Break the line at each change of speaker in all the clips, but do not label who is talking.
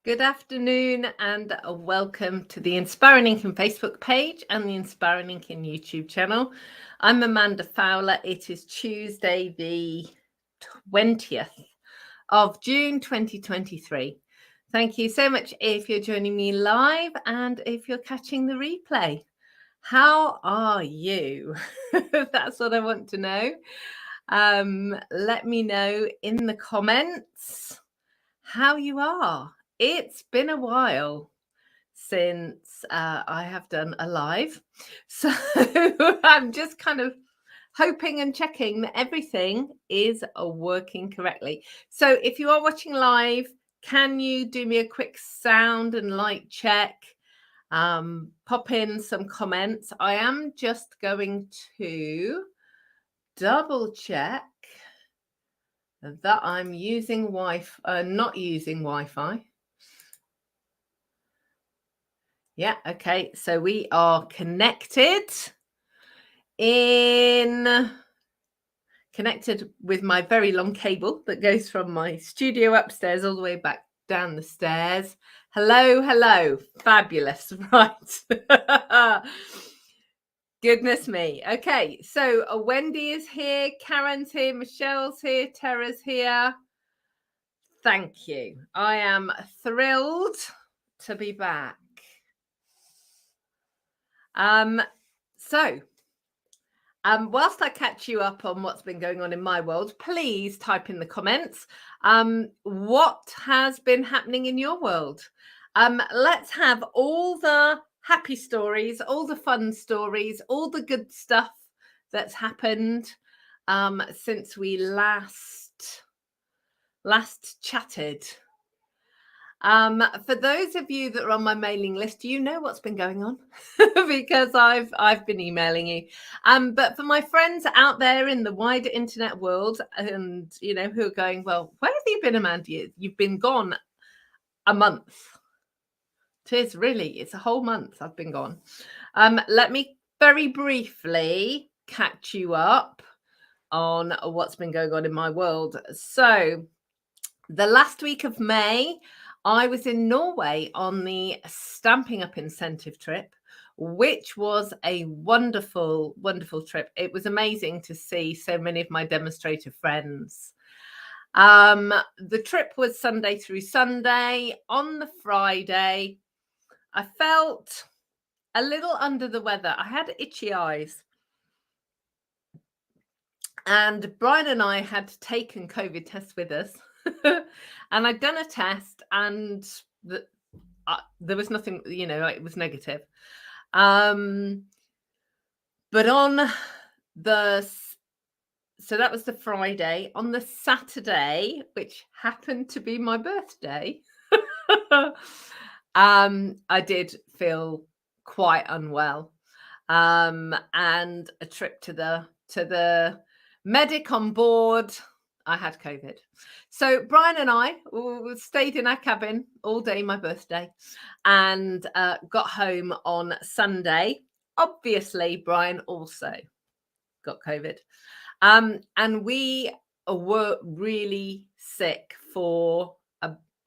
Good afternoon and welcome to the Inspiring Inking Facebook page and the Inspiring Inking YouTube channel. I'm Amanda Fowler. It is Tuesday the 20th of June 2023. Thank you so much if you're joining me live and if you're catching the replay. How are you? That's what I want to know. Let me know in the comments how you are. It's been a while since I have done a live. So I'm just kind of hoping and checking that everything is working correctly. So if you are watching live, can you do me a quick sound and light check? Pop in some comments. I am just going to double check that I'm using not using Wi-Fi. Yeah, okay. So we are connected with my very long cable that goes from my studio upstairs all the way back down the stairs. Hello. Fabulous. Right. Goodness me. Okay, so Wendy is here, Karen's here, Michelle's here, Tara's here. Thank you. I am thrilled to be back. Whilst I catch you up on what's been going on in my world, please type in the comments what has been happening in your world. Let's have all the happy stories, all the fun stories, all the good stuff that's happened since we last chatted. For those of you that are on my mailing list, you know what's been going on because I've been emailing you. But for my friends out there in the wider internet world, and who are going, well, where have you been, Amanda? You've been gone a month. It's a whole month I've been gone. Let me very briefly catch you up on what's been going on in my world. So the last week of May, I was in Norway on the Stampin Up incentive trip, which was a wonderful, wonderful trip. It was amazing to see so many of my demonstrator friends. The trip was Sunday through Sunday. On the Friday, I felt a little under the weather. I had itchy eyes. And Brian and I had taken COVID tests with us. And I'd done a test and there was nothing, it was negative. But so that was the Friday. On the Saturday, which happened to be my birthday, I did feel quite unwell. And a trip to the medic on board, I had COVID. So Brian and I stayed in our cabin all day, my birthday, and got home on Sunday. Obviously, Brian also got COVID. And we were really sick for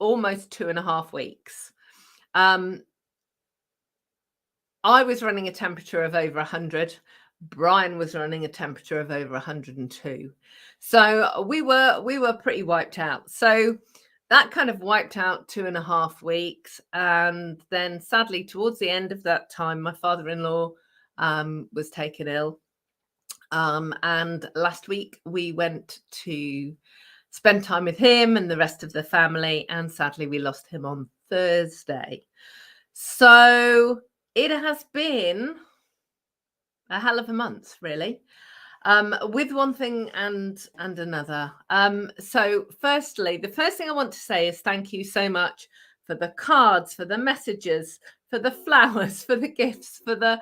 almost 2.5 weeks. I was running a temperature of over 100. Brian was running a temperature of over 102. So we were pretty wiped out. So that kind of wiped out 2.5 weeks. And then sadly, towards the end of that time, my father-in-law was taken ill. And last week we went to spend time with him and the rest of the family. And sadly, we lost him on Thursday. So it has been a hell of a month, really, with one thing and another. So firstly, the first thing I want to say is thank you so much for the cards, for the messages, for the flowers, for the gifts, for the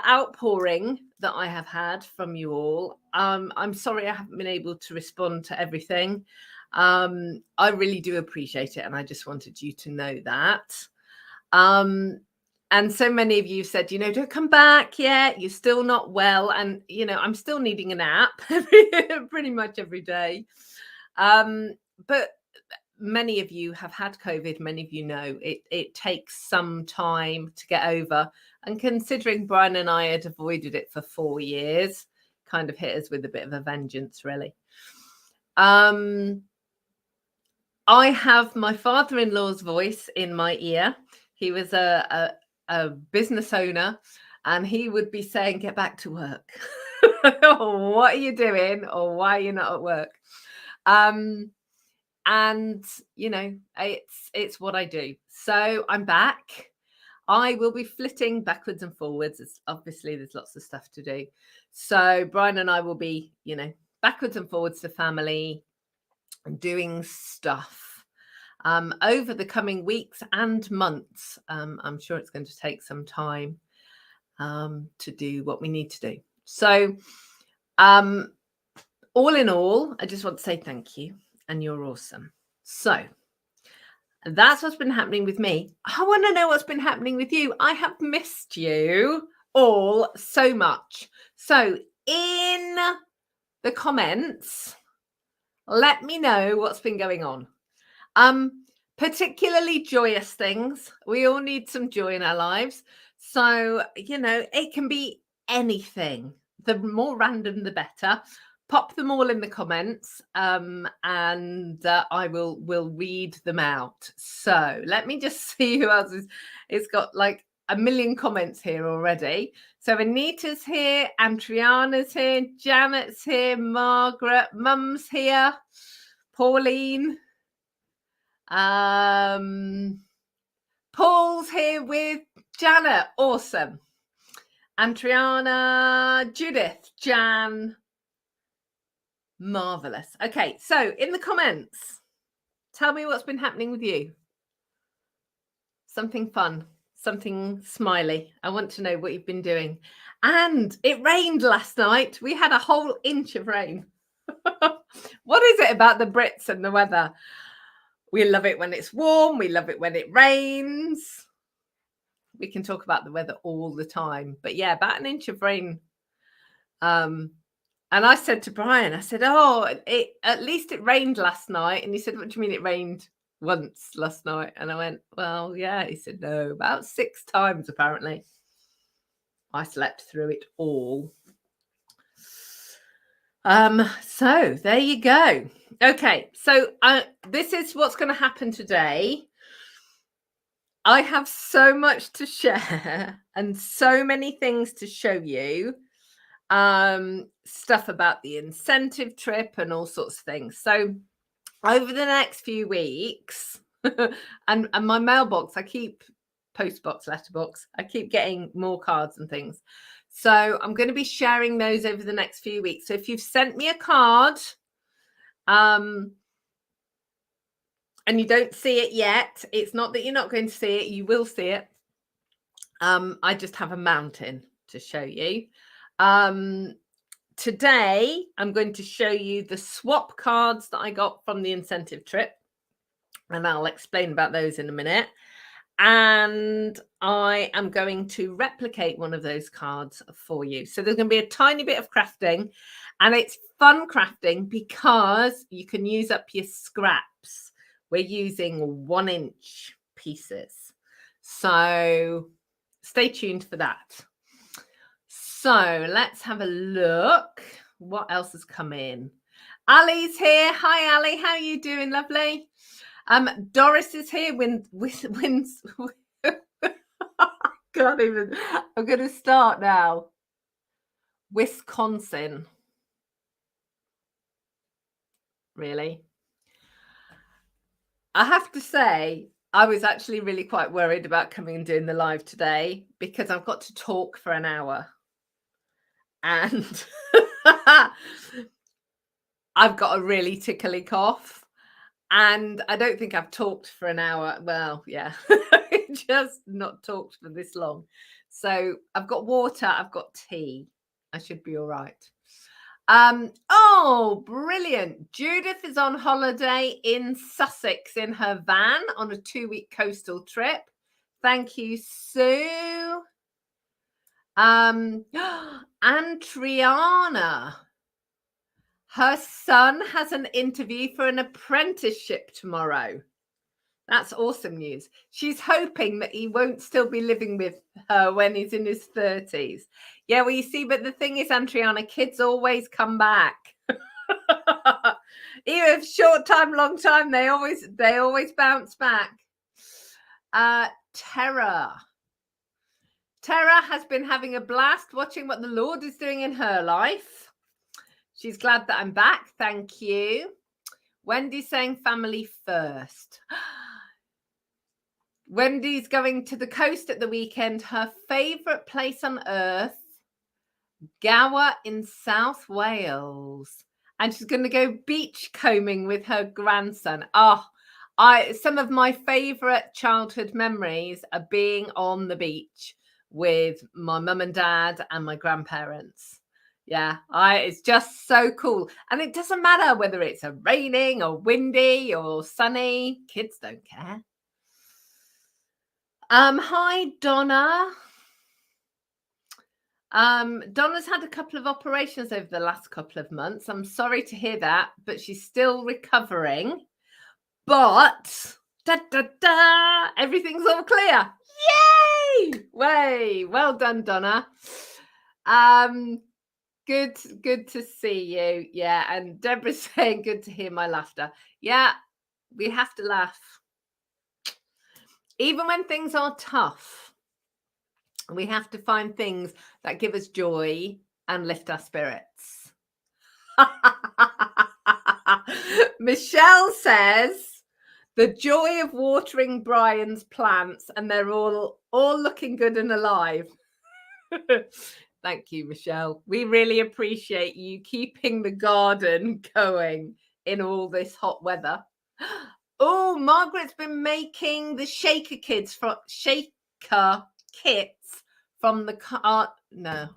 outpouring that I have had from you all. I'm sorry I haven't been able to respond to everything. I really do appreciate it, and I just wanted you to know that. And so many of you said, don't come back yet. You're still not well. And, I'm still needing a nap pretty much every day. But many of you have had COVID, many of you know it takes some time to get over. And considering Brian and I had avoided it for 4 years, kind of hit us with a bit of a vengeance, really. I have my father-in-law's voice in my ear. He was a business owner, and he would be saying, "Get back to work." What are you doing, or why are you not at work? And you know, it's what I do. So I'm back. I will be flitting backwards and forwards. Obviously, there's lots of stuff to do. So Brian and I will be, you know, backwards and forwards to family, doing stuff over the coming weeks and months. I'm sure it's going to take some time to do what we need to do. So all in all, I just want to say thank you, and you're awesome. So that's what's been happening with me. I want to know what's been happening with you. I have missed you all so much. So in the comments, let me know what's been going on. Particularly joyous things. We all need some joy in our lives. So, you know, it can be anything. The more random, the better. Pop them all in the comments, and I will read them out. So let me just see who else is. It's got like a million comments here already. So Anita's here, Andriana's here, Janet's here, Margaret, Mum's here, Pauline. Paul's here with Janet. Awesome. Andriana, Judith, Jan. Marvelous. Okay, so in the comments, tell me what's been happening with you. Something fun, something smiley. I want to know what you've been doing. And it rained last night. We had a whole inch of rain. What is it about the Brits and the weather? We love it when it's warm. We love it when it rains. We can talk about the weather all the time. But yeah, about an inch of rain. And I said to Brian, I said, "Oh, at least it rained last night." And he said, "What do you mean it rained once last night?" And I went, "Well, yeah." He said, "No, about 6 times apparently." I slept through it all. So there you go. Okay, so this is what's going to happen today. I have so much to share and so many things to show you. Stuff about the incentive trip and all sorts of things. So over the next few weeks, and my mailbox, I keep postbox, letterbox, I keep getting more cards and things. So I'm going to be sharing those over the next few weeks. So if you've sent me a card, and you don't see it yet, it's not that you're not going to see it, you will see it. I just have a mountain to show you. Today, I'm going to show you the swap cards that I got from the incentive trip, and I'll explain about those in a minute. And I am going to replicate one of those cards for you. So there's going to be a tiny bit of crafting, and it's fun crafting because you can use up your scraps. We're using 1-inch pieces. So stay tuned for that. So let's have a look. What else has come in? Ali's here. Hi, Ali. How are you doing? Lovely. Doris is here. Wins. Can't even. I'm going to start now. Wisconsin. Really? I have to say, I was actually really quite worried about coming and doing the live today because I've got to talk for an hour. And I've got a really tickly cough, and I don't think I've talked for an hour. Well, yeah, just not talked for this long. So I've got water, I've got tea. I should be all right. Oh, brilliant. Judith is on holiday in Sussex in her van on a 2-week coastal trip. Thank you, Sue. And Triana. Her son has an interview for an apprenticeship tomorrow. That's awesome news. She's hoping that he won't still be living with her when he's in his 30s. Yeah, well, you see, but the thing is, Andriana, kids always come back. Even if short time, long time, they always bounce back. Tara has been having a blast watching what the Lord is doing in her life. She's glad that I'm back. Thank you. Wendy's saying family first. Wendy's going to the coast at the weekend. Her favourite place on earth, Gower in South Wales. And she's going to go beach combing with her grandson. Some of my favourite childhood memories are being on the beach with my mum and dad and my grandparents. Yeah, it's just so cool. And it doesn't matter whether it's raining or windy or sunny. Kids don't care. Hi, Donna. Donna's had a couple of operations over the last couple of months. I'm sorry to hear that, but she's still recovering. But everything's all clear. Yay! Way, well done, Donna. Good to see you. Yeah, and Deborah's saying good to hear my laughter. Yeah, we have to laugh. Even when things are tough, we have to find things that give us joy and lift our spirits. Michelle says, the joy of watering Brian's plants, and they're all looking good and alive. Thank you, Michelle. We really appreciate you keeping the garden going in all this hot weather. Oh, Margaret's been making the shaker kits from the car. No,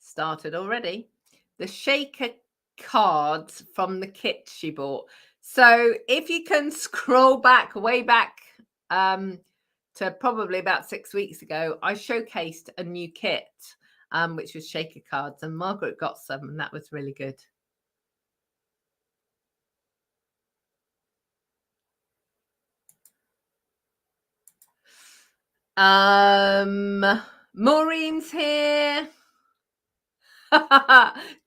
started already. The shaker cards from the kit she bought. So if you can scroll back, way back to probably about 6 weeks ago, I showcased a new kit, which was shaker cards, and Margaret got some, and that was really good. Maureen's here.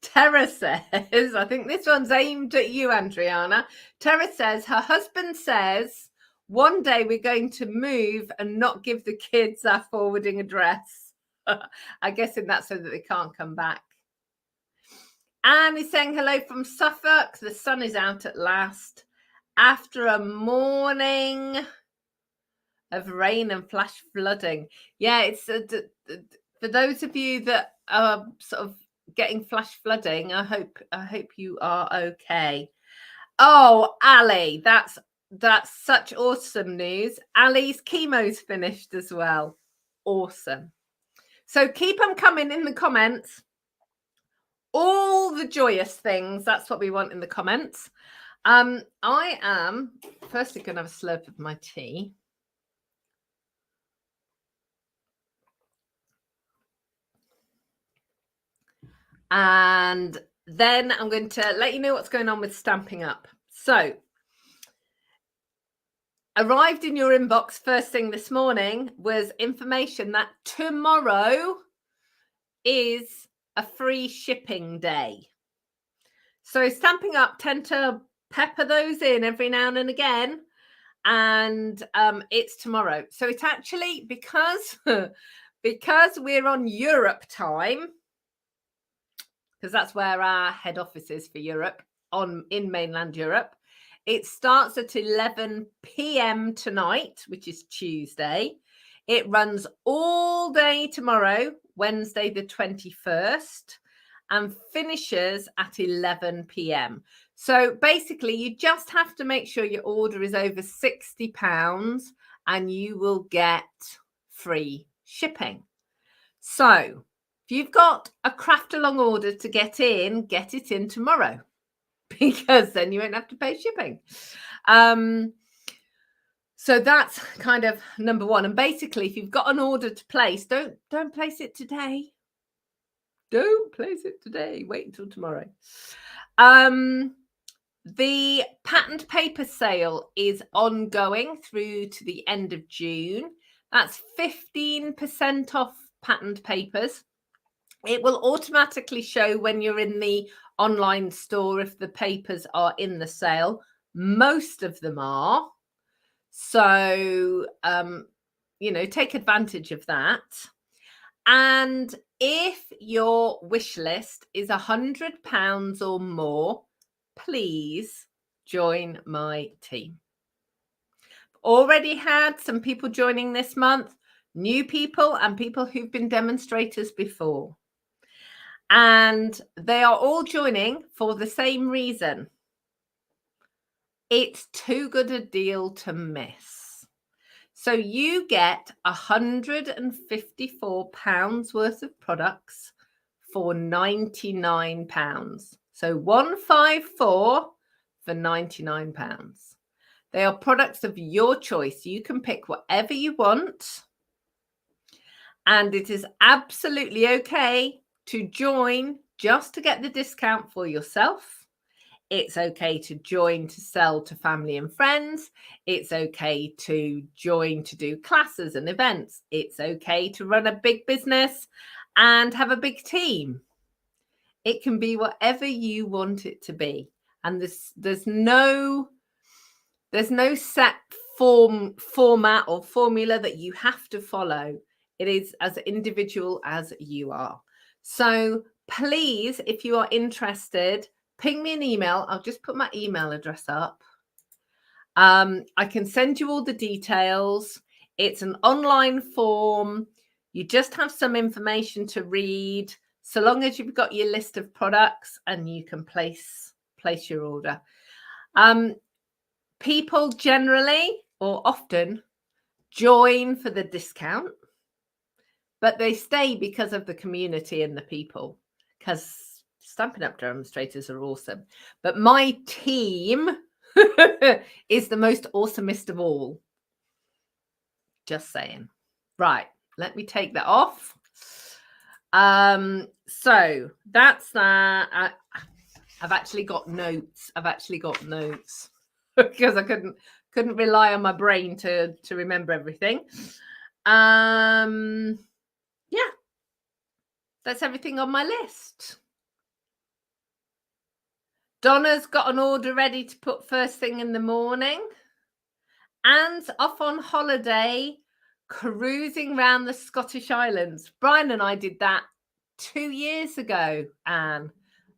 Tara says, I think this one's aimed at you, Andriana. Tara says her husband says one day we're going to move and not give the kids our forwarding address. I guess that's so that they can't come back. Anne is saying hello from Suffolk. The sun is out at last after a morning of rain and flash flooding. Yeah, it's for those of you that are sort of getting flash flooding, I hope you are okay. Oh, Ali, that's such awesome news. Ali's chemo's finished as well. Awesome. So keep them coming in the comments. All the joyous things, that's what we want in the comments. I am firstly going to have a slurp of my tea. And then I'm going to let you know what's going on with Stampin' Up. So, arrived in your inbox first thing this morning was information that tomorrow is a free shipping day. So Stampin' Up tend to pepper those in every now and again. And it's tomorrow. So it's actually because we're on Europe time, because that's where our head office is for Europe, in mainland Europe. It starts at 11 p.m. tonight, which is Tuesday. It runs all day tomorrow, Wednesday the 21st, and finishes at 11 p.m. So basically, you just have to make sure your order is over £60 and you will get free shipping. So if you've got a craft along order to get it in tomorrow, because then you won't have to pay shipping. So that's kind of number one. And basically, if you've got an order to place, don't place it today. Don't place it today. Wait until tomorrow. The patterned paper sale is ongoing through to the end of June. That's 15% off patterned papers. It will automatically show when you're in the online store if the papers are in the sale. Most of them are. So, take advantage of that. And if your wish list is £100 or more, please join my team. Already had some people joining this month, new people and people who've been demonstrators before. And they are all joining for the same reason. It's too good a deal to miss. So you get £154 worth of products for £99. So 154 for £99. They are products of your choice. You can pick whatever you want. And it is absolutely okay to join just to get the discount for yourself. It's okay to join to sell to family and friends. It's okay to join to do classes and events. It's okay to run a big business and have a big team. It can be whatever you want it to be. And there's no set format or formula that you have to follow. It is as individual as you are. So please, if you are interested, ping me an email. I'll just put my email address up. I can send you all the details. It's an online form. You just have some information to read, so long as you've got your list of products and you can place your order. People generally or often join for the discount, but they stay because of the community and the people, because Stampin' Up demonstrators are awesome. But my team is the most awesomest of all. Just saying. Right, let me take that off. So that's that. I've actually got notes. Because I couldn't rely on my brain to remember everything. Yeah, that's everything on my list. Donna's got an order ready to put first thing in the morning. Anne's off on holiday, cruising around the Scottish Islands. Brian and I did that 2 years ago, Anne.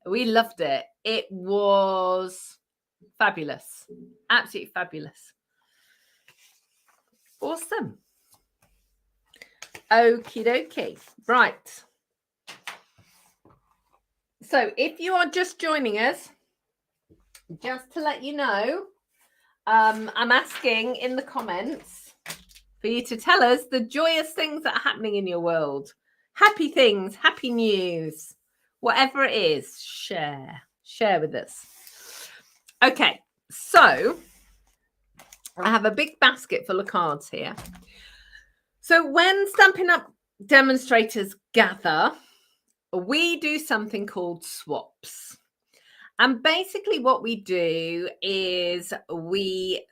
We loved it. It was fabulous. Absolutely fabulous. Awesome. Okie dokie. Right. So if you are just joining us, just to let you know, I'm asking in the comments for you to tell us the joyous things that are happening in your world. Happy things, happy news, whatever it is, share with us. Okay, so I have a big basket full of cards here. So when Stampin' Up demonstrators gather, we do something called swaps. And basically what we do is we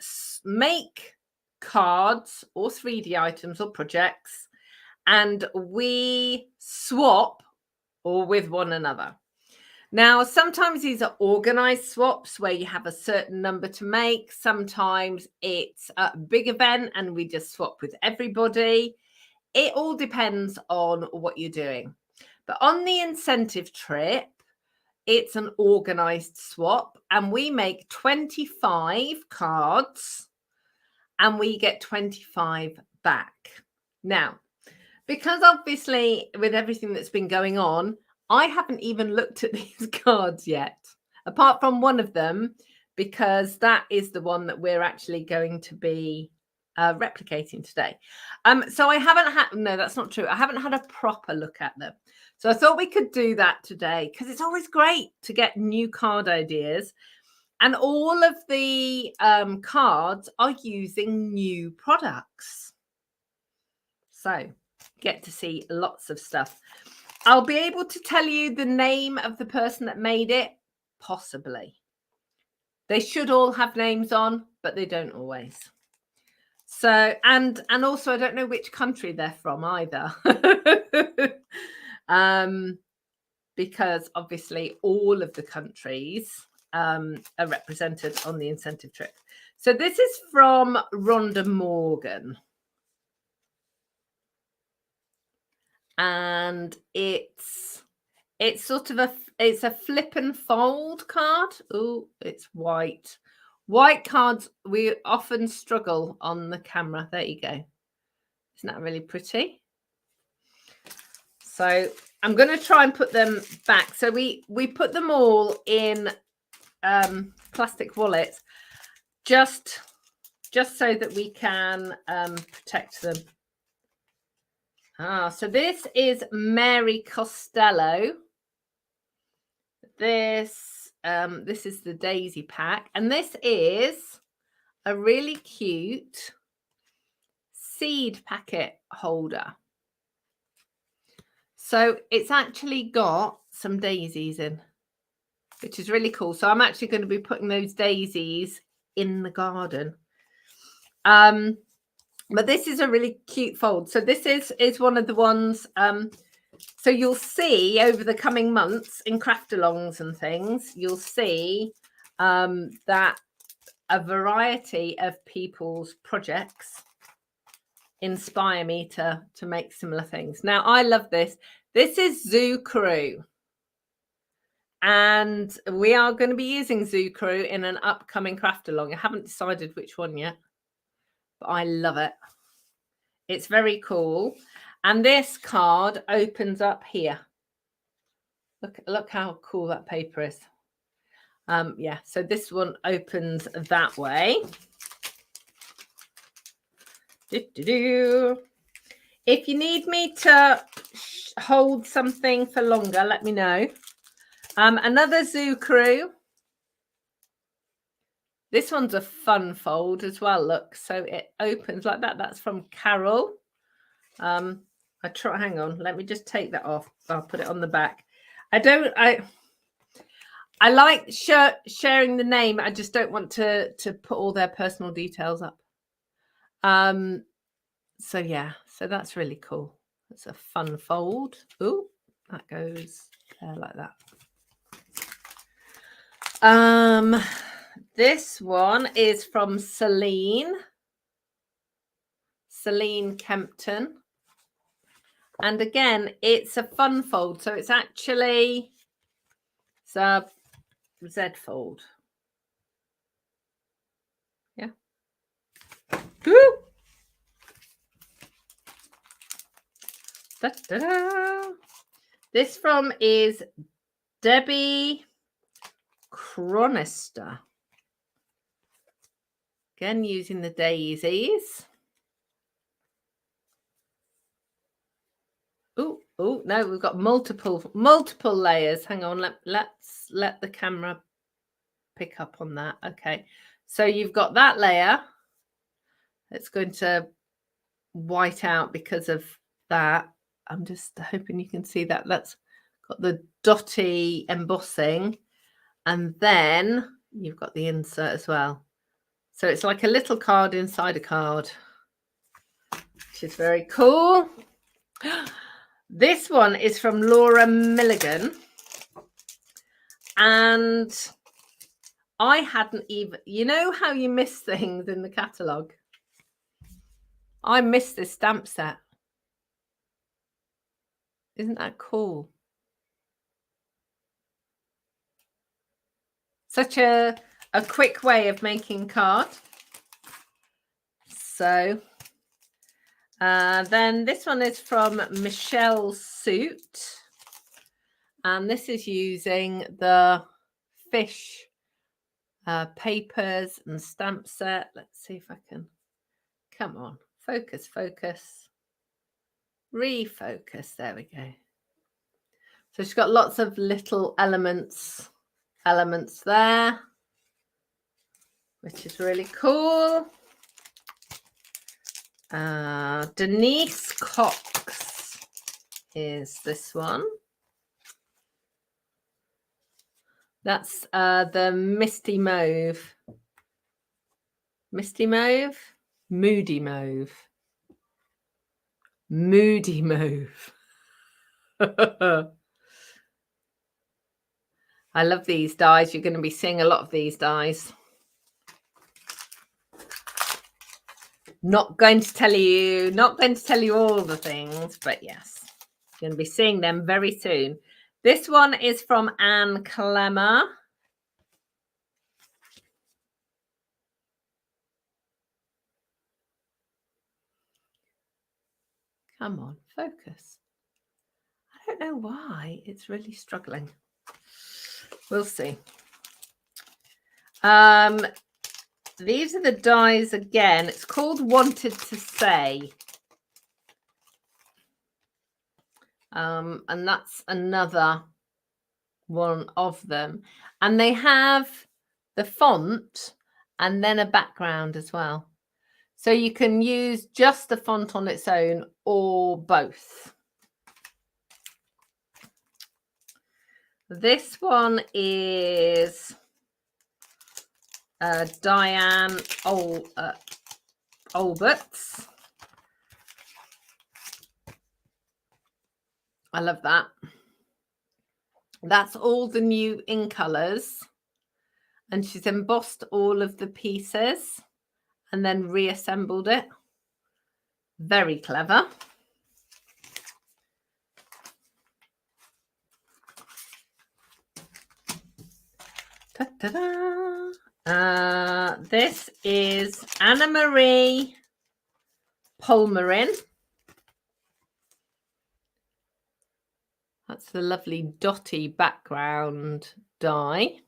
make cards or 3D items or projects, and we swap or with one another. Now, sometimes these are organized swaps where you have a certain number to make. Sometimes it's a big event and we just swap with everybody. It all depends on what you're doing. But on the incentive trip, it's an organized swap, and we make 25 cards and we get 25 back. Now, because obviously with everything that's been going on, I haven't even looked at these cards yet, apart from one of them, because that is the one that we're actually going to be replicating today. So I haven't had, no, that's not true. I haven't had a proper look at them. So I thought we could do that today, because it's always great to get new card ideas. And all of the cards are using new products. So get to see lots of stuff. I'll be able to tell you the name of the person that made it, possibly. They should all have names on, but they don't always. So, and also I don't know which country they're from either. Because obviously all of the countries are represented on the incentive trip. So this is from Rhonda Morgan. And it's sort of it's a flip and fold card. Oh, it's white. White cards, we often struggle on the camera. There you go. Isn't that really pretty? So I'm going to try and put them back. So we put them all in plastic wallets just so that we can protect them. So this is Mary Costello. This is the daisy pack, and this is a really cute seed packet holder. So it's actually got some daisies in, which is really cool. So I'm actually going to be putting those daisies in the garden. But this is a really cute fold. So this is one of the ones. So you'll see over the coming months in craft-alongs and things, you'll see that a variety of people's projects inspire me to make similar things. Now, I love this. This is Zoo Crew. And we are going to be using Zoo Crew in an upcoming craft-along. I haven't decided which one yet, but I love it. It's very cool. And this card opens up here. Look how cool that paper is. Yeah, so this one opens that way. If you need me to hold something for longer, let me know. Another Zoo Crew. This one's a fun fold as well. Look, so it opens like that. That's from Carol. Hang on, let me just take that off. I'll put it on the back. I like sharing the name. I just don't want to put all their personal details up. So yeah, so that's really cool. It's a fun fold. Oh, that goes there like that. This one is from Celine Kempton. And again, it's a fun fold. So it's actually a Z fold. Yeah. Woo! Da-da-da. This from is Debbie Chronister. Again, using the daisies. Oh, no, we've got multiple layers. Hang on, let's let the camera pick up on that. Okay, so you've got that layer. It's going to white out because of that. I'm just hoping you can see that. That's got the dotty embossing. And then you've got the insert as well. So it's like a little card inside a card, which is very cool. This one is from Laura Milligan. And I hadn't even, you know how you miss things in the catalogue? I missed this stamp set. Isn't that cool? Such a quick way of making card. So then this one is from Michelle Suit. And this is using the fish papers and stamp set. Let's see if I can. Come on. Focus. Refocus. There we go. So she's got lots of little elements there, which is really cool. Denise Cox. is this one. That's the Misty Mauve. Misty Mauve? Moody Mauve. Moody Mauve. I love these dies. You're going to be seeing a lot of these dies. Not going to tell you all the things, but yes, you're going to be seeing them very soon. This one is from Anne Clemmer. Come on, focus. I don't know why it's really struggling. We'll see. These are the dies again. It's called Wanted to Say. And that's another one of them. And they have the font and then a background as well. So you can use just the font on its own or both. This one is Diane Alberts. I love that. That's all the new in colours. And she's embossed all of the pieces and then reassembled it. Very clever. Ta-da-da. This is Anna Marie Polmarin. That's the lovely dotty background die.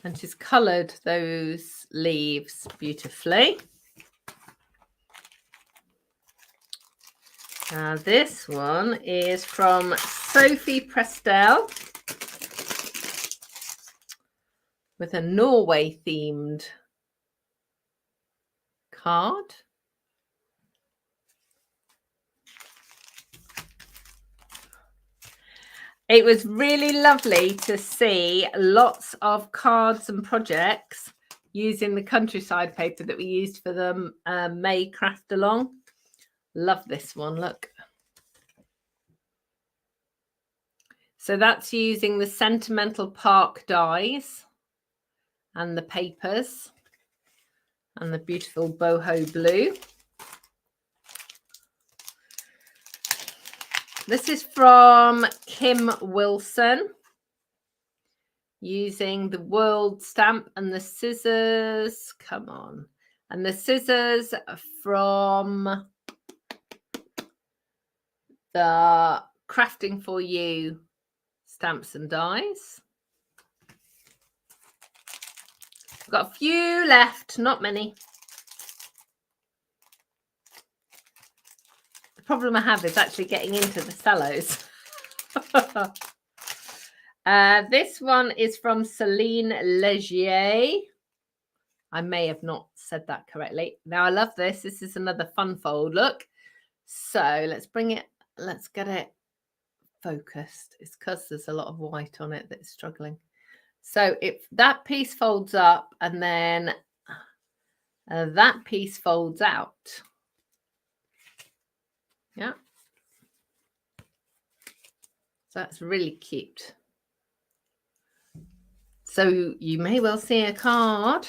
And she's coloured those leaves beautifully. This one is from Sophie Prestel with a Norway themed card. It was really lovely to see lots of cards and projects using the countryside paper that we used for the May craft along. Love this one, look. So that's using the Sentimental Park dies and the papers and the beautiful boho blue. This is from Kim Wilson, using the world stamp and the scissors. Come on. And the scissors from the Crafting for You stamps and dies. I've got a few left, not many. The problem I have is actually getting into the cellos. This one is from Celine Legier. I may have not said that correctly. Now I love this. This is another fun fold. Look. So let's bring it. Let's get it focused. It's because there's a lot of white on it that's struggling. So if that piece folds up and then that piece folds out. Yeah. So that's really cute. So you may well see a card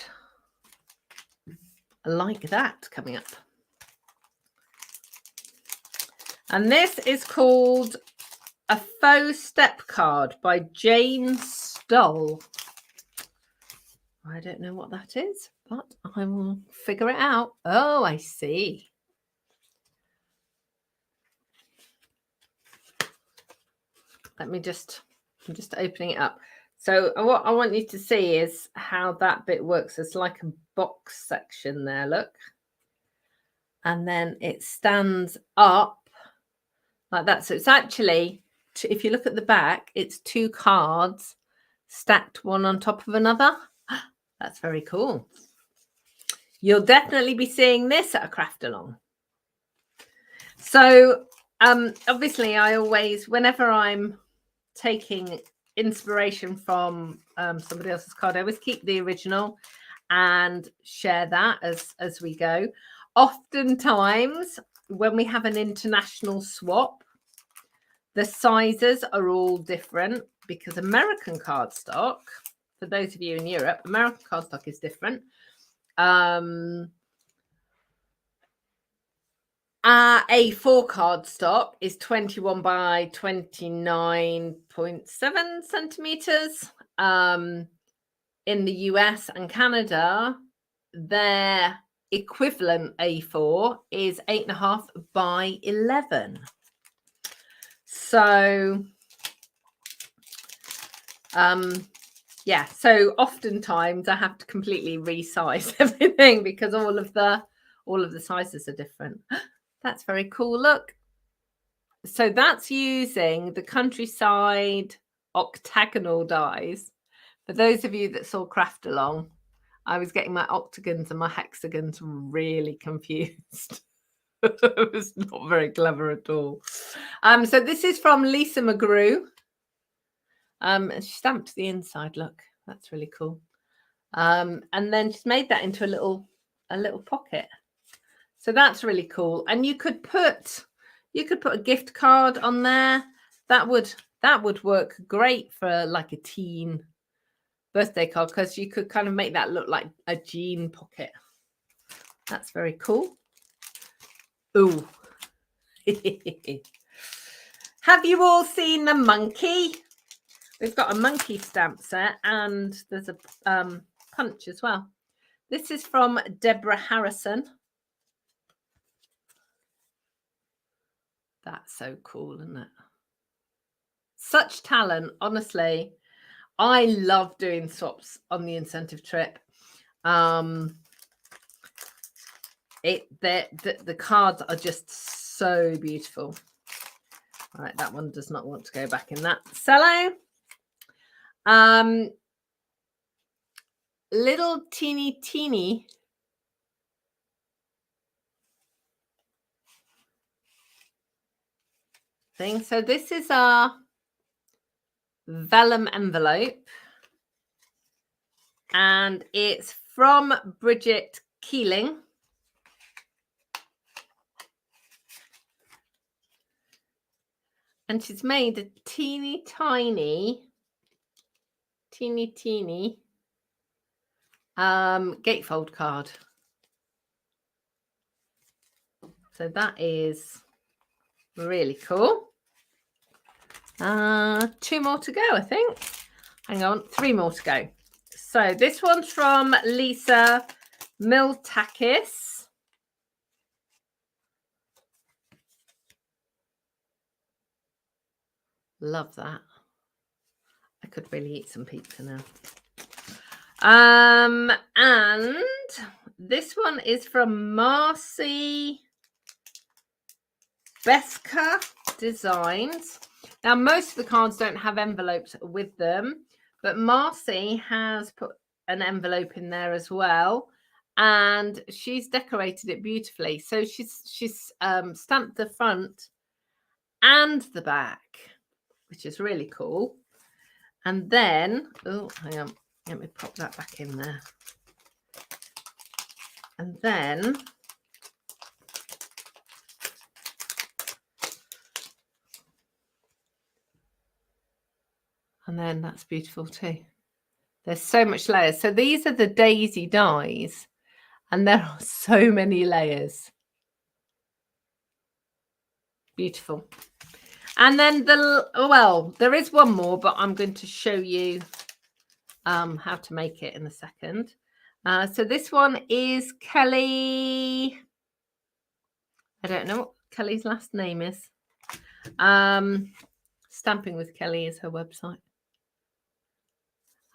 like that coming up. And this is called A Faux Step Card by Jane Stoll. I don't know what that is, but I will figure it out. Oh, I see. I'm just opening it up. So what I want you to see is how that bit works. It's like a box section there, look. And then it stands up like that. So it's actually, if you look at the back, it's two cards stacked one on top of another. That's very cool. You'll definitely be seeing this at a craft along. So obviously I always, whenever I'm taking inspiration from somebody else's card, I always keep the original and share that as we go. Oftentimes when we have an international swap, the sizes are all different because American cardstock, for those of you in Europe, American cardstock is different. Our A4 cardstock is 21 by 29.7 centimeters. In the US and Canada, their equivalent A4 is 8.5 by 11. So, yeah, so oftentimes I have to completely resize everything because all of the sizes are different. That's very cool. Look. So that's using the Countryside octagonal dies. For those of you that saw Craft Along, I was getting my octagons and my hexagons really confused. It was not very clever at all. So this is from Lisa McGrew. She stamped the inside. Look, that's really cool. And then she's made that into a little pocket. So that's really cool. And you could put a gift card on there. That would work great for like a teen birthday card because you could kind of make that look like a jean pocket. That's very cool. Ooh. Have you all seen the monkey? We've got a monkey stamp set and there's a punch as well. This is from Deborah Harrison. That's so cool, isn't it? Such talent, honestly. I love doing swaps on the incentive trip. The cards are just so beautiful. All right, that one does not want to go back in that cello. Little teeny thing. So this is our vellum envelope and it's from Bridget Keeling. And she's made a teeny tiny gatefold card. So that is really cool. 2 more to go, I think. Hang on, 3 more to go. So this one's from Lisa Miltakis. Love that. I could really eat some pizza now. And this one is from Marcy Beska Designs. Now, most of the cards don't have envelopes with them, but Marcy has put an envelope in there as well, and she's decorated it beautifully. So she's stamped the front and the back, which is really cool. And then, oh, hang on, let me pop that back in there. And then that's beautiful too. There's so much layers. So these are the daisy dies, and there are so many layers. Beautiful. And then there is one more, but I'm going to show you how to make it in a second. So this one is Kelly. I don't know what Kelly's last name is. Stamping with Kelly is her website.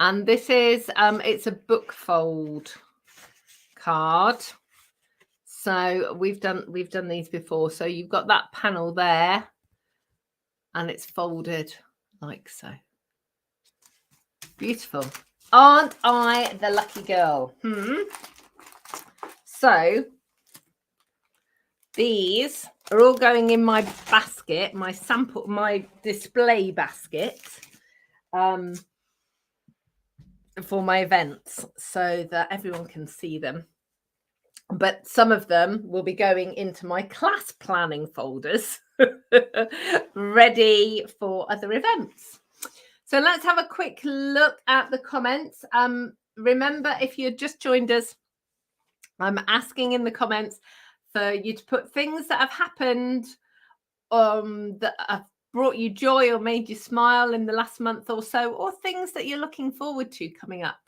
And this is it's a book fold card. So we've done these before. So you've got that panel there, and it's folded like so. Beautiful. Aren't I the lucky girl? So these are all going in my basket, my display basket, for my events, so that everyone can see them. But some of them will be going into my class planning folders, ready for other events. So let's have a quick look at the comments. Remember, if you just joined us, I'm asking in the comments for you to put things that have happened that have brought you joy or made you smile in the last month or so, or things that you're looking forward to coming up.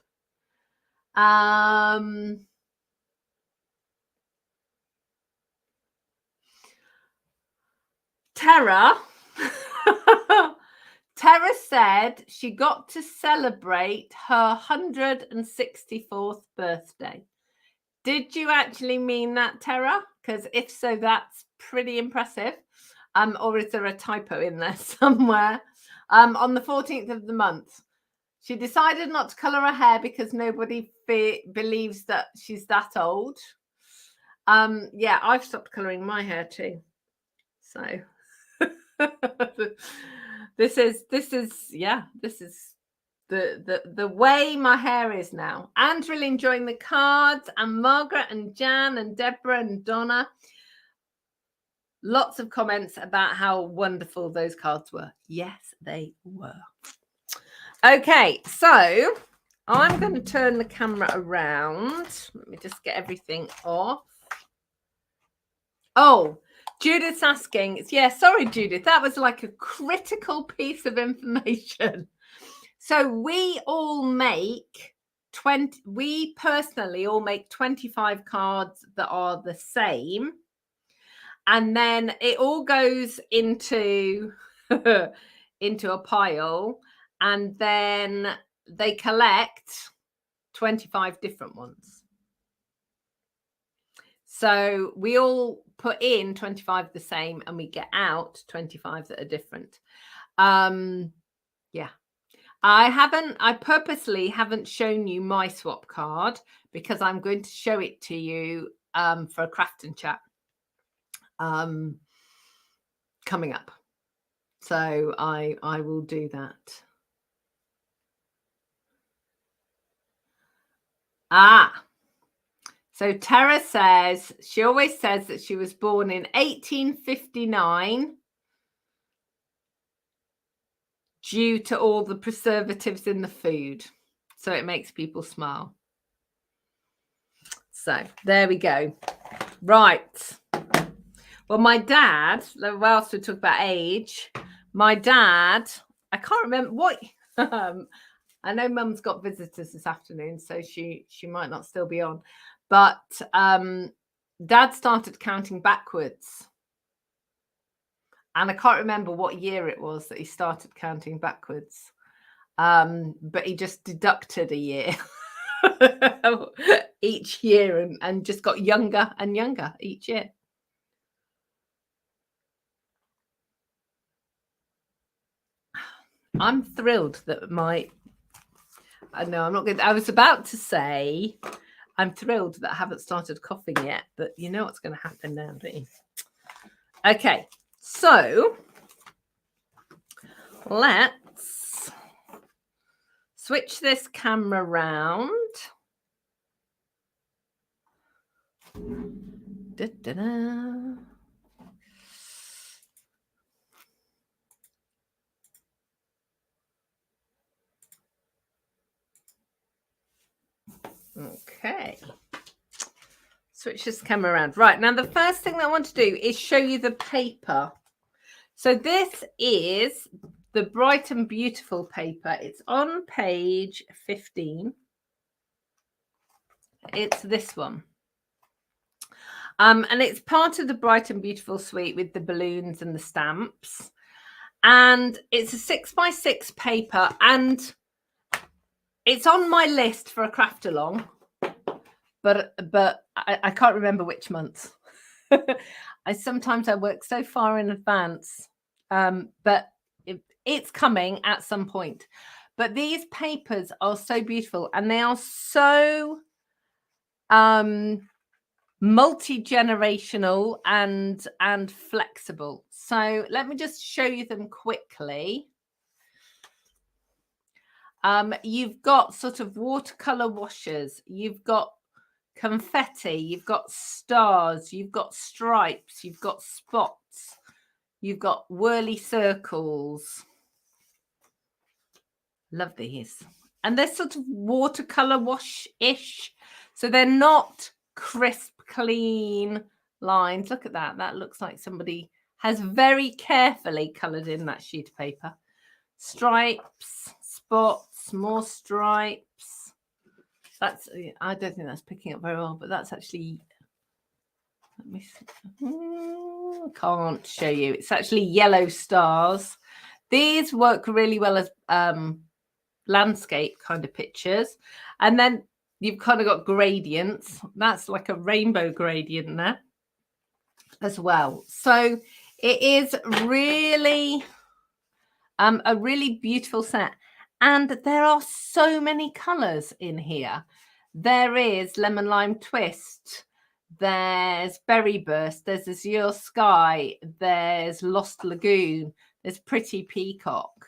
Tara Tara said she got to celebrate her 164th birthday. Did you actually mean that, Tara? Because if so, that's pretty impressive. Or is there a typo in there somewhere? On the 14th of the month, she decided not to colour her hair because nobody believes that she's that old. Yeah, I've stopped colouring my hair too. So this is the way my hair is now. And really enjoying the cards, and Margaret and Jan and Deborah and Donna. Lots of comments about how wonderful those cards were. Yes, they were. Okay, so I'm going to turn the camera around. Let me just get everything off. Oh, Judith's asking. Yeah, sorry, Judith. That was like a critical piece of information. So we all make 20. We personally all make 25 cards that are the same. And then it all goes into a pile, and then they collect 25 different ones. So we all put in 25 the same, and we get out 25 that are different. Yeah. I purposely haven't shown you my swap card because I'm going to show it to you for a craft and chat coming up. So I will do that. So Tara says, she always says that she was born in 1859 due to all the preservatives in the food. So it makes people smile. So there we go. Right. Well, my dad, whilst we talk about age, my dad, I can't remember what, I know Mum's got visitors this afternoon, so she might not still be on. But Dad started counting backwards. And I can't remember what year it was that he started counting backwards. But he just deducted a year each year and just got younger and younger each year. I'm thrilled that I was about to say I'm thrilled that I haven't started coughing yet, but you know what's going to happen now, don't you? Okay, so let's switch this camera round. Da-da-da. Okay. Switch this camera around. Right, now the first thing that I want to do is show you the paper. So this is the Bright and Beautiful paper. It's on page 15. It's this one. And it's part of the Bright and Beautiful suite with the balloons and the stamps. And it's a 6x6 paper, and it's on my list for a craft along, but I can't remember which month. Sometimes I work so far in advance, but it's coming at some point. But these papers are so beautiful, and they are so multi-generational and flexible. So let me just show you them quickly. You've got sort of watercolor washes, you've got confetti, you've got stars, you've got stripes, you've got spots, you've got whirly circles. Love these. And they're sort of watercolor wash-ish. So they're not crisp, clean lines. Look at that. That looks like somebody has very carefully colored in that sheet of paper. Stripes, spots, more stripes. That's, I don't think that's picking up very well, but that's actually, let me see. Can't show you. It's actually yellow stars. These work really well as landscape kind of pictures. And then you've kind of got gradients. That's like a rainbow gradient there as well. So it is really a really beautiful set. And there are so many colors in here. There is Lemon Lime Twist. There's Berry Burst. There's Azure Sky. There's Lost Lagoon. There's Pretty Peacock.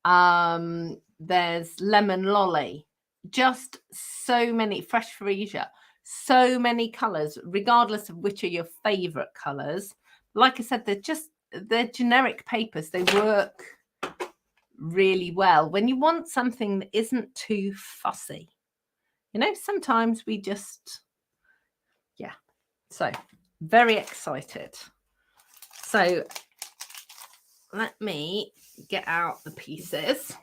There's Lemon Lolly. Just so many. Fresh Freesia. So many colors, regardless of which are your favorite colors. Like I said, they're generic papers. They work really well when you want something that isn't too fussy. You know, sometimes we just, yeah. So very excited. So let me get out the pieces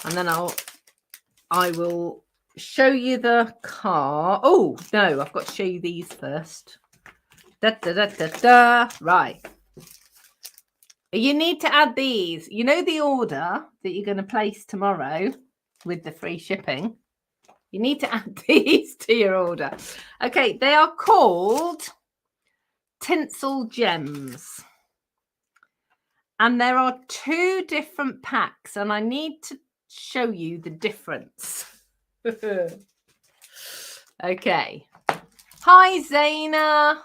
and then I will show you the card. Oh no, I've got to show you these first. Right. You need to add these. You know the order that you're going to place tomorrow with the free shipping? You need to add these to your order. Okay, they are called Tinsel Gems. And there are 2 different packs, and I need to show you the difference. Okay. Hi, Zaina.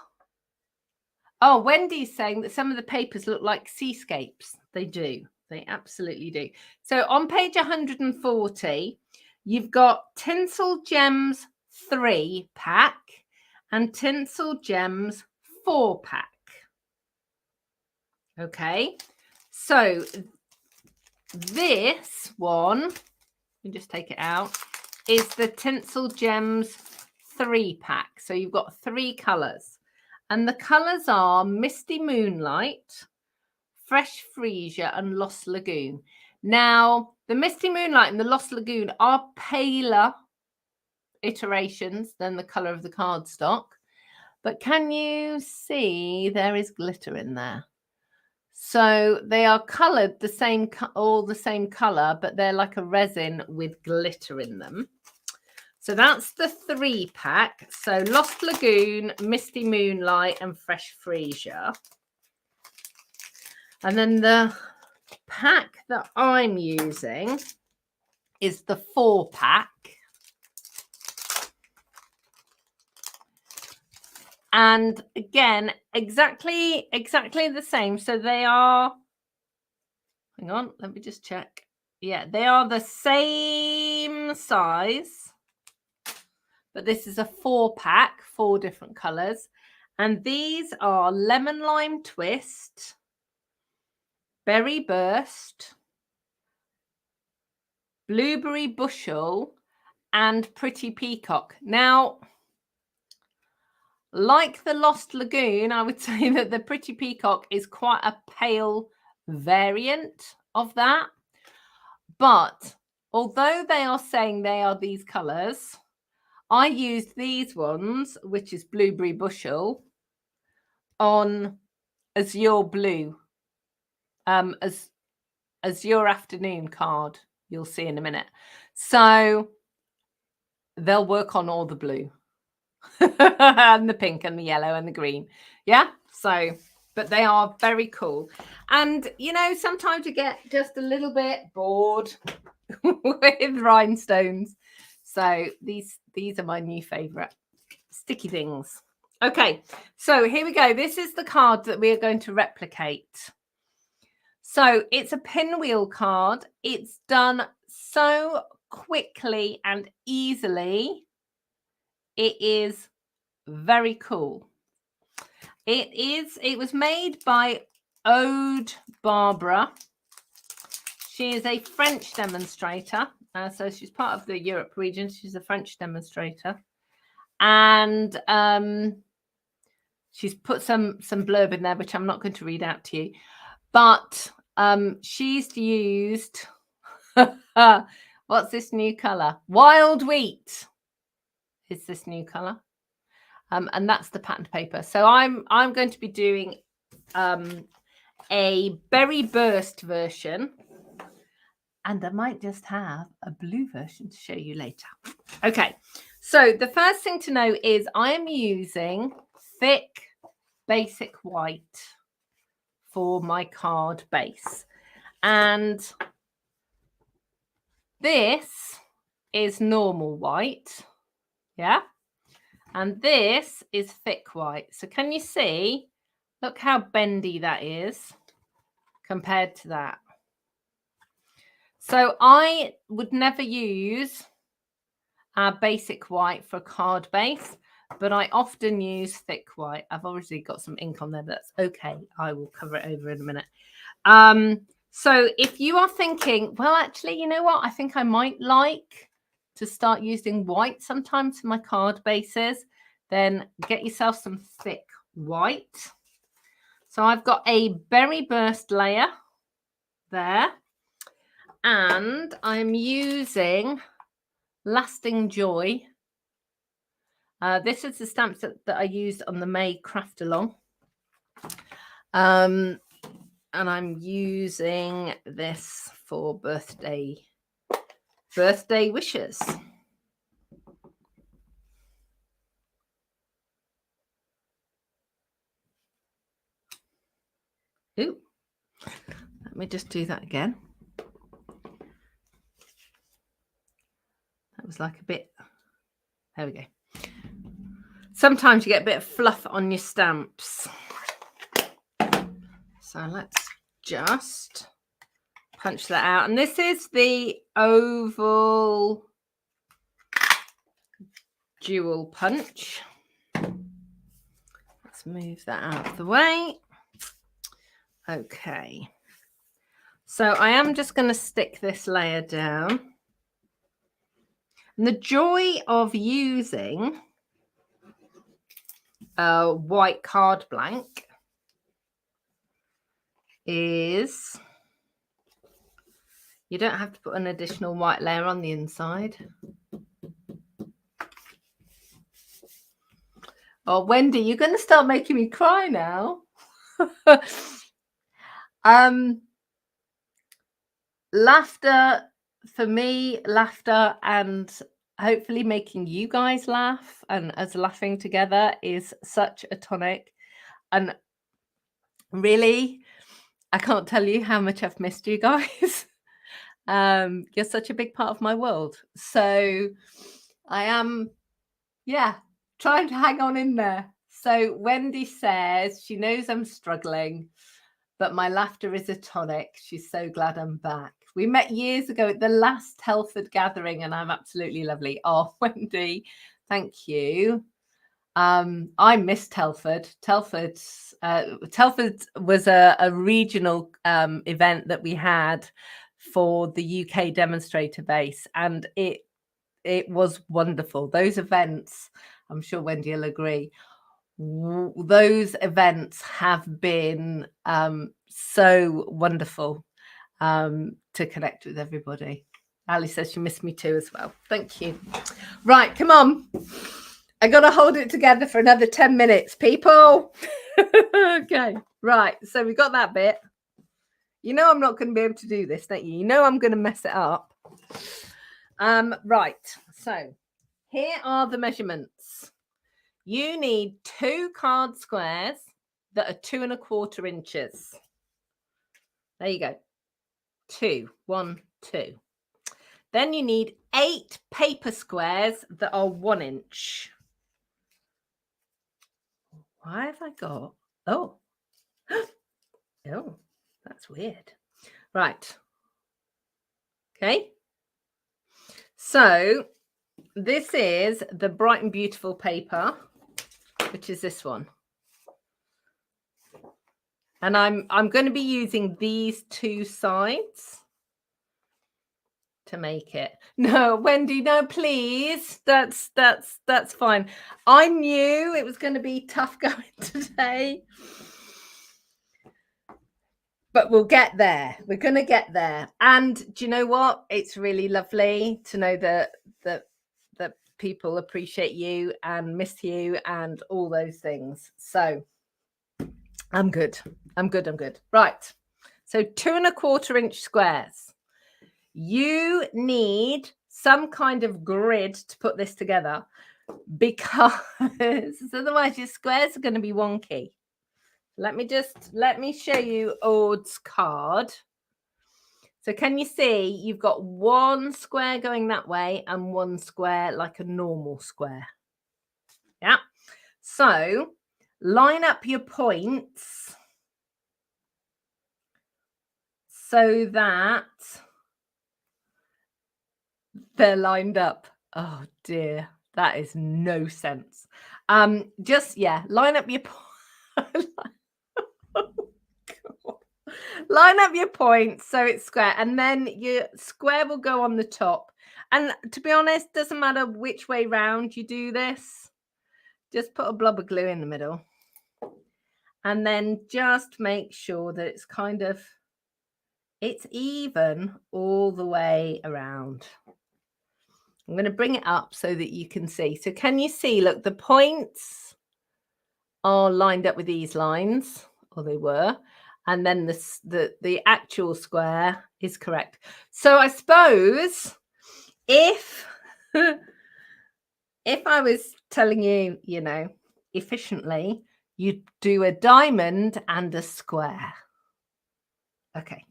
Oh, Wendy's saying that some of the papers look like seascapes. They do. They absolutely do. So on page 140, you've got Tinsel Gems 3 pack and Tinsel Gems 4 pack. Okay. So this one, let me just take it out, is the Tinsel Gems 3 pack. So you've got 3 colors. And the colours are Misty Moonlight, Fresh Freesia, and Lost Lagoon. Now, the Misty Moonlight and the Lost Lagoon are paler iterations than the colour of the cardstock. But can you see there is glitter in there? So they are coloured the same, all the same colour, but they're like a resin with glitter in them. So that's the 3 pack. So Lost Lagoon, Misty Moonlight, and Fresh Freesia. And then the pack that I'm using is the 4 pack. And again, exactly the same. So they are, hang on, let me just check. Yeah, they are the same size. But this is a 4 pack, 4 different colors. And these are Lemon Lime Twist, Berry Burst, Blueberry Bushel, and Pretty Peacock. Now, like the Lost Lagoon, I would say that the Pretty Peacock is quite a pale variant of that. But although they are saying they are these colors, I used these ones, which is Blueberry Bushel, on Azure Blue, as your afternoon card. You'll see in a minute. So they'll work on all the blue and the pink and the yellow and the green. Yeah. So, but they are very cool. And, you know, sometimes you get just a little bit bored with rhinestones. So these are my new favorite sticky things. Okay, so here we go. This is the card that we are going to replicate. So it's a pinwheel card. It's done so quickly and easily. It is very cool. It was made by Ode Barbara. She is a French demonstrator. So she's part of the Europe region. She's a French demonstrator. And she's put some blurb in there, which I'm not going to read out to you. But she's used, what's this new colour? Wild wheat is this new colour. And that's the patterned paper. So I'm going to be doing a berry burst version. And I might just have a blue version to show you later. Okay, so the first thing to know is I am using thick basic white for my card base. And this is normal white, yeah? And this is thick white. So can you see? Look how bendy that is compared to that. So I would never use our basic white for a card base, but I often use thick white. I've obviously got some ink on there, but that's okay. I will cover it over in a minute. So if you are thinking, well, actually, you know what? I think I might like to start using white sometimes for my card bases, then get yourself some thick white. So I've got a berry burst layer there. And I'm using Lasting Joy. This is the stamp that I used on the May craft along. And I'm using this for birthday wishes. Ooh, let me just do that again. That was like a bit, there we go. Sometimes you get a bit of fluff on your stamps. So let's just punch that out. And this is the oval dual punch. Let's move that out of the way. Okay. So I am just going to stick this layer down. And the joy of using a white card blank is you don't have to put an additional white layer on the inside. Oh, Wendy, you're going to start making me cry now. Laughter, for me, laughter and hopefully making you guys laugh and us laughing together is such a tonic. And really, I can't tell you how much I've missed you guys. You're such a big part of my world. So I am, trying to hang on in there. So Wendy says she knows I'm struggling, but my laughter is a tonic. She's so glad I'm back. We met years ago at the last Telford gathering, and I'm absolutely lovely. Oh, Wendy, thank you. I miss Telford. Telford was a regional event that we had for the UK demonstrator base, and it was wonderful. Those events, I'm sure Wendy will agree, those events have been so wonderful to connect with everybody. Ali says she missed me too as well. Thank you. Right, come on. I got to hold it together for another 10 minutes, people. Okay, right. So we got that bit. You know I'm not going to be able to do this, don't you? You know I'm going to mess it up. Right. So here are the measurements. You need 2 card squares that are 2 1/4 inches. There you go. 2, 1, 2. Then you need 8 paper squares that are 1 inch. Why have I got... Oh. Oh, that's weird. Right. Okay. So this is the Bright and Beautiful paper, which is this one. And I'm going to be using these two sides to make it. No, Wendy, no, please. That's fine. I knew it was going to be tough going today. But we'll get there. We're going to get there. And do you know what? It's really lovely to know that people appreciate you and miss you and all those things. So I'm good. I'm good. Right. So 2¼ inch squares. You need some kind of grid to put this together, because otherwise your squares are going to be wonky. Let me show you Aude's card. So can you see you've got one square going that way and one square like a normal square? Yeah. So line up your points so that they're lined up. Oh dear, that is no sense. Just, yeah, line up your line up your points so it's square, and then your square will go on the top. And to be honest, doesn't matter which way round you do this, just put a blob of glue in the middle and then just make sure that it's even all the way around. I'm going to bring it up so that you can see. So can you see, look, the points are lined up with these lines, or they were, and then the actual square is correct. So I suppose if I was telling you, efficiently, you'd do a diamond and a square. Okay.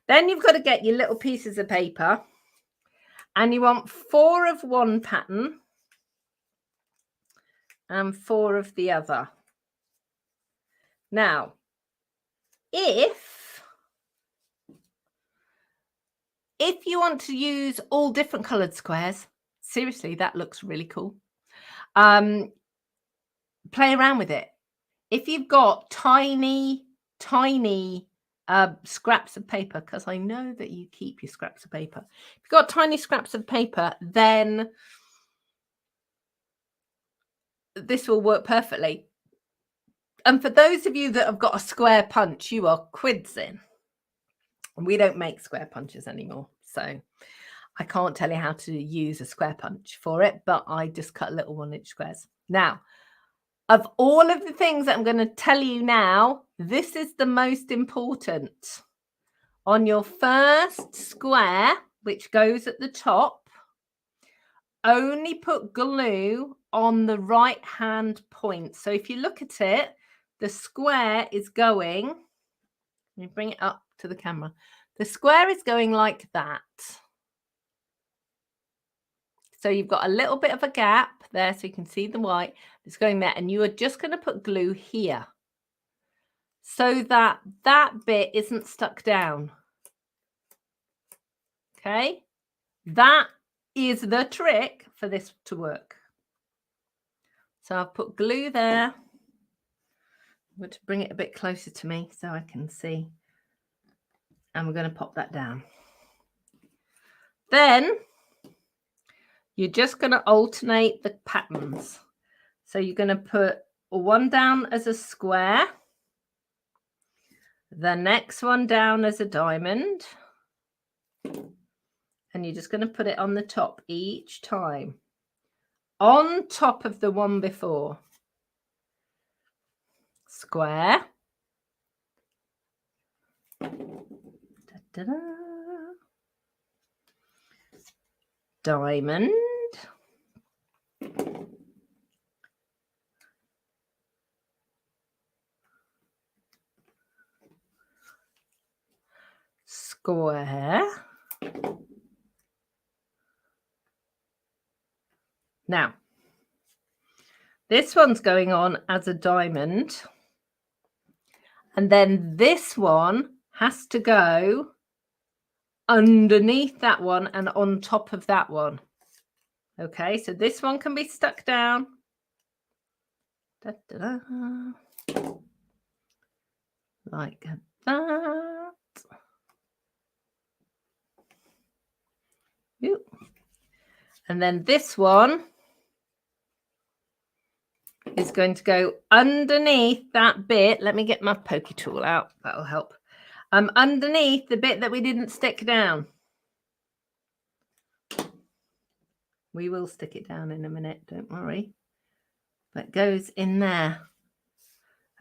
Then you've got to get your little pieces of paper, and you want 4 of one pattern and 4 of the other. Now, if you want to use all different colored squares, seriously, that looks really cool. Play around with it. If you've got tiny scraps of paper, because I know that you keep your scraps of paper. If you've got tiny scraps of paper, then this will work perfectly. And for those of you that have got a square punch, you are quids in. We don't make square punches anymore, so I can't tell you how to use a square punch for it, but I just cut little 1-inch squares. Now, of all of the things that I'm going to tell you now, this is the most important. On your first square, which goes at the top, only put glue on the right-hand point. So if you look at it, the square is going, let me bring it up to the camera. The square is going like that. So you've got a little bit of a gap there, so you can see the white. It's going there, and you are just going to put glue here so that that bit isn't stuck down. Okay, that is the trick for this to work. So I've put glue there. I'm going to bring it a bit closer to me so I can see. And we're going to pop that down. Then you're just going to alternate the patterns. So you're going to put one down as a square, the next one down as a diamond, and you're just going to put it on the top each time, on top of the one before. Square. Da-da-da. Diamond. Square. Now, This one's going on as a diamond. And then this one has to go underneath that one and on top of that one. Okay, so this one can be stuck down. Da, da, da. Like that. Ooh. And then this one is going to go underneath that bit. Let me get my pokey tool out. That'll help. Underneath the bit that we didn't stick down. We will stick it down in a minute, don't worry. That goes in there.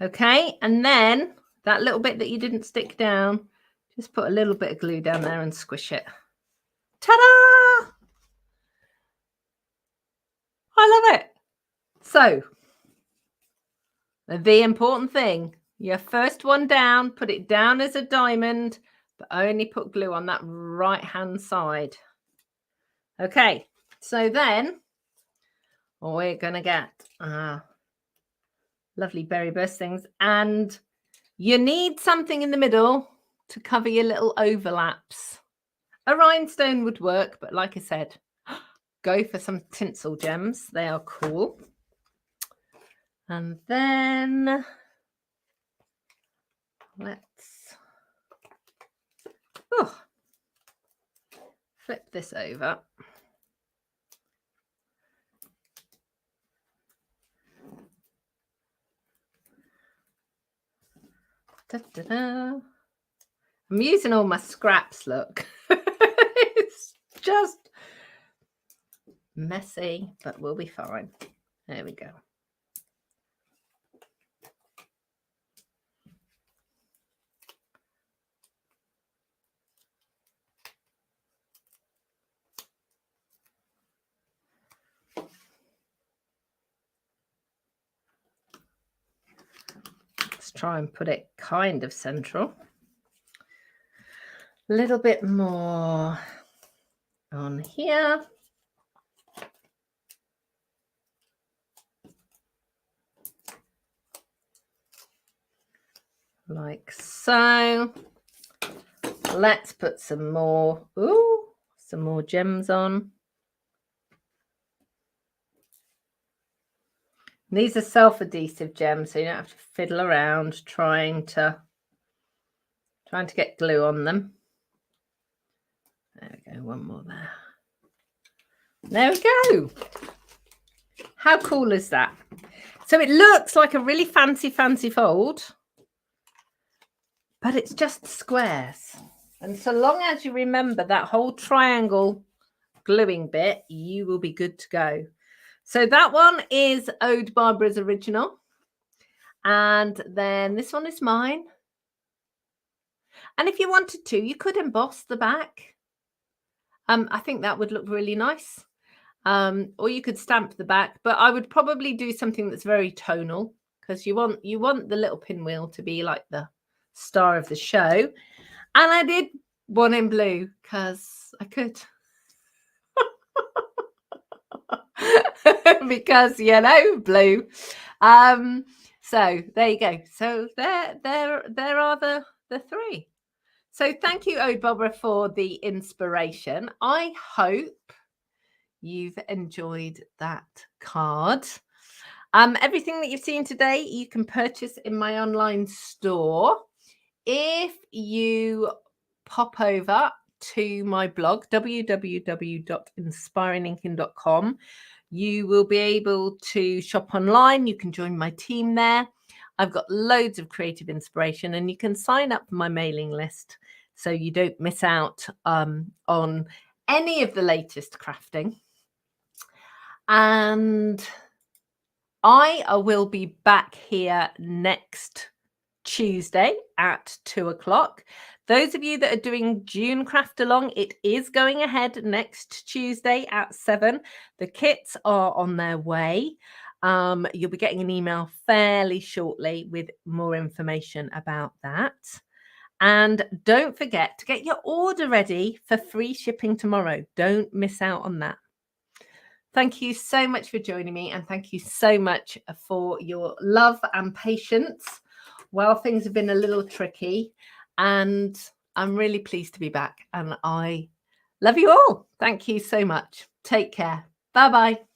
Okay, and then that little bit that you didn't stick down, just put a little bit of glue down there and squish it. Ta-da! I love it. So, the important thing, your first one down, put it down as a diamond, but only put glue on that right-hand side. Okay, so then we're going to get lovely berry burst things. And you need something in the middle to cover your little overlaps. A rhinestone would work, but like I said, go for some tinsel gems. They are cool. And then let's flip this over. Da, da, da. I'm using all my scraps, look. It's just messy, but we'll be fine. There we go. Let's try and put it kind of central. A little bit more on here. Like so. Let's put some more, some more gems on. These are self-adhesive gems, so you don't have to fiddle around trying to get glue on them. There we go, one more there. There we go. How cool is that? So it looks like a really fancy fold, but it's just squares. And so long as you remember that whole triangle gluing bit, you will be good to go. So that one is Ode Barbara's original. And then this one is mine. And if you wanted to, you could emboss the back. I think that would look really nice. Or you could stamp the back, but I would probably do something that's very tonal, because you want the little pinwheel to be like the star of the show. And I did one in blue because I could. Because, you know, blue. So there you go. So there are the three. So thank you, Ode Barbara, for the inspiration. I hope you've enjoyed that card. Everything that you've seen today, you can purchase in my online store. If you pop over to my blog, www.inspiringinking.com, you will be able to shop online. You can join my team there. I've got loads of creative inspiration, and you can sign up for my mailing list so you don't miss out on any of the latest crafting. And I will be back here next Tuesday at 2 o'clock. Those of you that are doing June Craft Along, it is going ahead next Tuesday at 7. The kits are on their way. You'll be getting an email fairly shortly with more information about that. And don't forget to get your order ready for free shipping tomorrow. Don't miss out on that. Thank you so much for joining me, and thank you so much for your love and patience while things have been a little tricky. And I'm really pleased to be back, and I love you all. Thank you so much. Take care. Bye-bye.